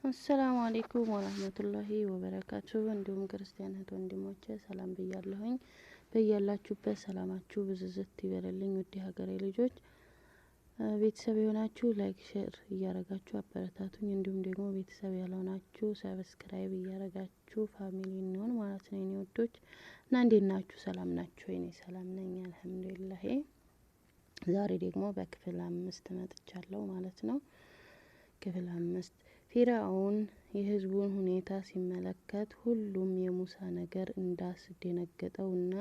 አሰላሙ አለይኩም ወራህመቱላሂ ወበረካቱ። እንዲሁም ክርስቲያን እህት ወንድሞቼ ሰላም ብያለሁኝ። በያላችሁበት ሰላማችሁ ብዝዝት ይበልልኝ። ውድ ሀገሬ ልጆች ቤተሰብ የሆናችሁ ላይክ ሼር እያረጋችሁ አበረታቱኝ። እንዲሁም ደግሞ ቤተሰብ ያልሆናችሁ ሰብስክራይብ እያረጋችሁ ፋሚሊ እንሆን ማለት ነው የኔ ወዶች እና እንዴት ናችሁ? ሰላም ናችሁ? እኔ ሰላም ነኝ አልሐምዱሊላህ። ዛሬ ደግሞ በክፍል 5 መጥቻለሁ ማለት ነው። ክፍል 5 ፊርዓውን የህዝቡን ሁኔታ ሲመለከት ሁሉም የሙሳ ነገር እንዳስደነገጠውና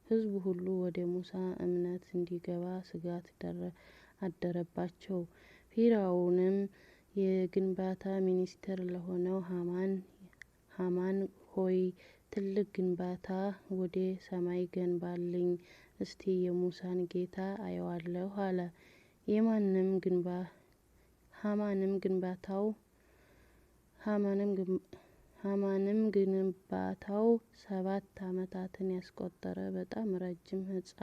ህዝቡ ሁሉ ወደ ሙሳ እምነት እንዲገባ ስጋት አደረባቸው። ፊርዓውንም የግንባታ ሚኒስትር ለሆነው ሃማን ሆይ ትልቅ ግንባታ ወደ ሰማይ ገንባልኝ፣ እስቲ የሙሳን ጌታ አየዋለሁ አለ። ሃማንም ግንባታው 7 አመታትን ያስቆጠረ በጣም ረጅም ህንጻ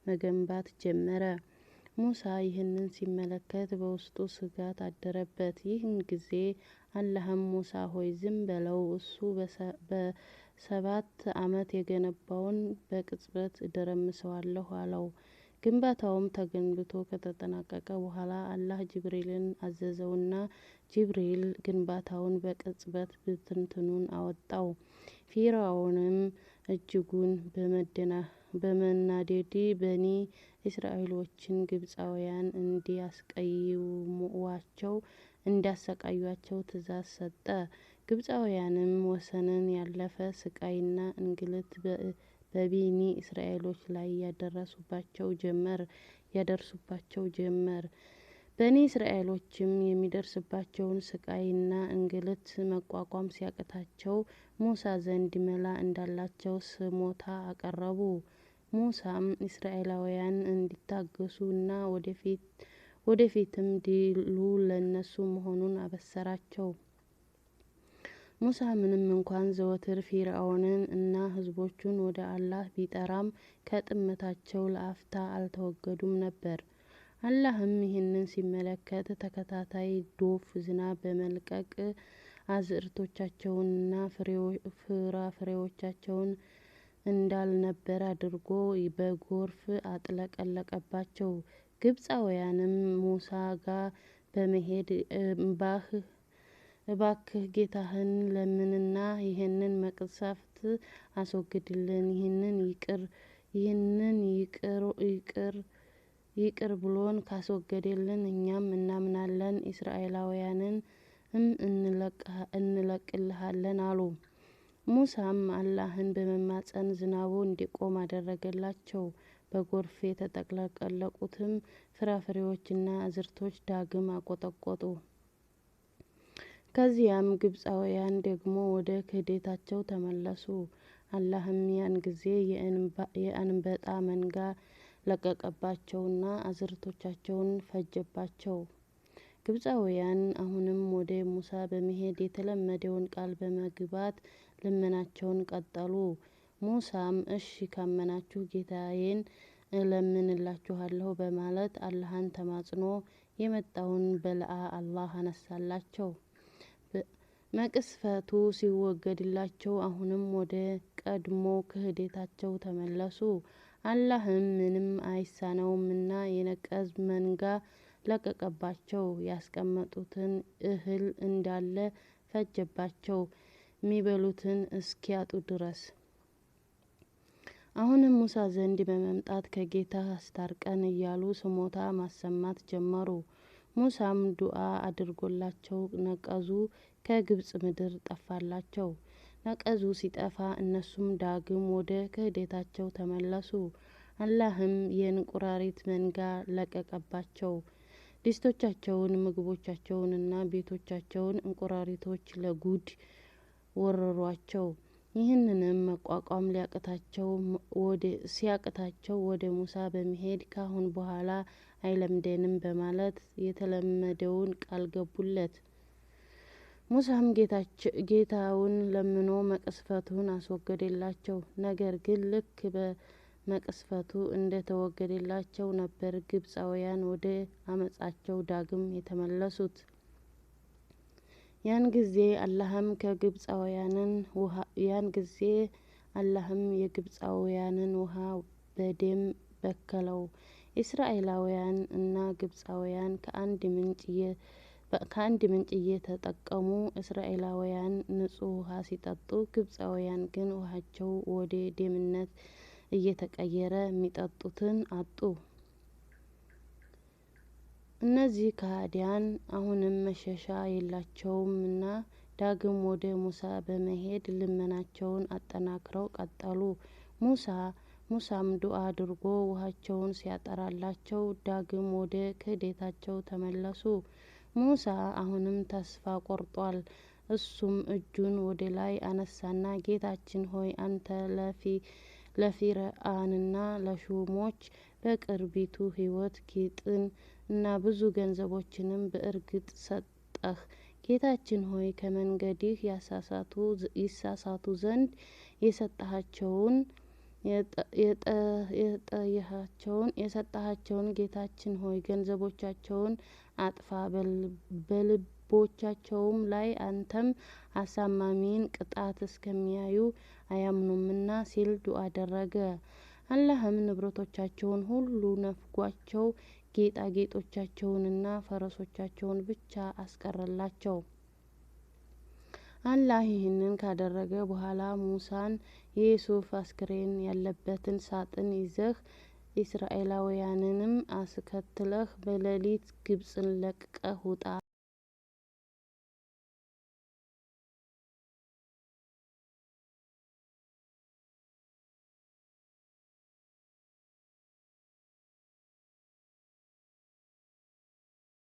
መገንባት ጀመረ። ሙሳ ይህንን ሲመለከት በውስጡ ስጋት አደረበት። ይህን ጊዜ አላህም ሙሳ ሆይ ዝም በለው፣ እሱ በ7 አመት የገነባውን በቅጽበት እደረምሰዋለሁ አለው። ግንባታውም ተገንብቶ ከተጠናቀቀ በኋላ አላህ ጅብሪልን አዘዘውና ጅብሪል ግንባታውን በቅጽበት ብትንትኑን አወጣው። ፊርዓውንም እጅጉን በመናደድ በኒ እስራኤሎችን ግብፃውያን እንዲያሰቃዩዋቸው ትእዛዝ ሰጠ። ግብፃውያንም ወሰንን ያለፈ ስቃይና እንግልት በበኒ እስራኤሎች ላይ ያደርሱባቸው ጀመር። በኒ እስራኤሎችም የሚደርስባቸውን ስቃይና እንግልት መቋቋም ሲያቅታቸው ሙሳ ዘንድ መላ እንዳላቸው ስሞታ አቀረቡ። ሙሳም እስራኤላውያን እንዲታገሱ እና ወደፊትም ድሉ ለነሱ መሆኑን አበሰራቸው። ሙሳ ምንም እንኳን ዘወትር ፊርዓውንን እና ህዝቦቹን ወደ አላህ ቢጠራም ከጥመታቸው ለአፍታ አልተወገዱም ነበር። አላህም ይህንን ሲመለከት ተከታታይ ዶፍ ዝናብ በመልቀቅ አዝዕርቶቻቸውንና ፍራፍሬዎቻቸውን እንዳልነበር አድርጎ በጎርፍ አጥለቀለቀባቸው። ግብፃውያንም ሙሳ ጋር በመሄድ እባክህ ጌታህን ለምንና ይህንን መቅሰፍት አስወግድልን፣ ይህንን ይቅር ብሎን ካስወገደልን እኛም እናምናለን፣ እስራኤላውያንን እንለቅልሃለን አሉ። ሙሳም አላህን በመማፀን ዝናቡ እንዲቆም አደረገላቸው። በጎርፍ የተጥለቀለቁትም ፍራፍሬዎችና አዝርቶች ዳግም አቆጠቆጡ። ከዚያም ግብፃውያን ደግሞ ወደ ክህደታቸው ተመለሱ። አላህም ያን ጊዜ የአንበጣ መንጋ ለቀቀባቸውና አዝርቶቻቸውን ፈጀባቸው። ግብፃውያን አሁንም ወደ ሙሳ በመሄድ የተለመደውን ቃል በመግባት ልመናቸውን ቀጠሉ። ሙሳም እሺ ካመናችሁ ጌታዬን እለምንላችኋለሁ በማለት አላህን ተማጽኖ የመጣውን በልአ አላህ አነሳላቸው። መቅሰፍቱ ሲወገድላቸው አሁንም ወደ ቀድሞ ክህደታቸው ተመለሱ። አላህም ምንም አይሳነውምና የነቀዝ መንጋ ለቀቀባቸው። ያስቀመጡትን እህል እንዳለ ፈጀባቸው ሚበሉትን እስኪያጡ ድረስ። አሁንም ሙሳ ዘንድ በመምጣት ከጌታህ አስታርቀን እያሉ ስሞታ ማሰማት ጀመሩ። ሙሳም ዱአ አድርጎላቸው ነቀዙ ከግብጽ ምድር ጠፋላቸው። ነቀዙ ሲጠፋ እነሱም ዳግም ወደ ክህደታቸው ተመለሱ። አላህም የእንቁራሪት መንጋ ለቀቀባቸው። ድስቶቻቸውን፣ ምግቦቻቸውንና ቤቶቻቸውን እንቁራሪቶች ለጉድ ወረሯቸው። ይህንንም መቋቋም ሲያቅታቸው ወደ ሙሳ በመሄድ ካሁን በኋላ አይለምደንም በማለት የተለመደውን ቃል ገቡለት። ሙሳም ጌታውን ለምኖ መቅሰፍቱን አስወገደላቸው። ነገር ግን ልክ በመቅሰፍቱ እንደተወገደላቸው ነበር ግብፃውያን ወደ አመጻቸው ዳግም የተመለሱት። ያን ጊዜ አላህም የግብፃውያንን ውሃ በደም በከለው። እስራኤላውያን እና ግብፃውያን ከአንድ ምንጭ እየተጠቀሙ እስራኤላውያን ንጹህ ውሃ ሲጠጡ፣ ግብፃውያን ግን ውሃቸው ወደ ደምነት እየተቀየረ የሚጠጡትን አጡ። እነዚህ ከሃዲያን አሁንም መሸሻ የላቸውምና ዳግም ወደ ሙሳ በመሄድ ልመናቸውን አጠናክረው ቀጠሉ። ሙሳም ዱዓ አድርጎ ውሃቸውን ሲያጠራላቸው ዳግም ወደ ክህደታቸው ተመለሱ። ሙሳ አሁንም ተስፋ ቆርጧል። እሱም እጁን ወደ ላይ አነሳና ጌታችን ሆይ አንተ ለፊርዓውንና ለሹሞች በቅርቢቱ ሕይወት ጌጥን እና ብዙ ገንዘቦችንም በእርግጥ ሰጠህ። ጌታችን ሆይ ከመንገድህ ይሳሳቱ ዘንድ የሰጠሃቸውን ጌታችን ሆይ ገንዘቦቻቸውን አጥፋ፣ በልቦቻቸውም ላይ አንተም አሳማሚን ቅጣት እስከሚያዩ አያምኑምና ሲል ዱዓ አደረገ። አላህም ንብረቶቻቸውን ሁሉ ነፍጓቸው ጌጣጌጦቻቸውንና ፈረሶቻቸውን ብቻ አስቀረላቸው። አላህ ይህንን ካደረገ በኋላ ሙሳን የዩሱፍ አስክሬን ያለበትን ሳጥን ይዘህ እስራኤላውያንንም አስከትለህ በሌሊት ግብፅን ለቅቀህ ውጣ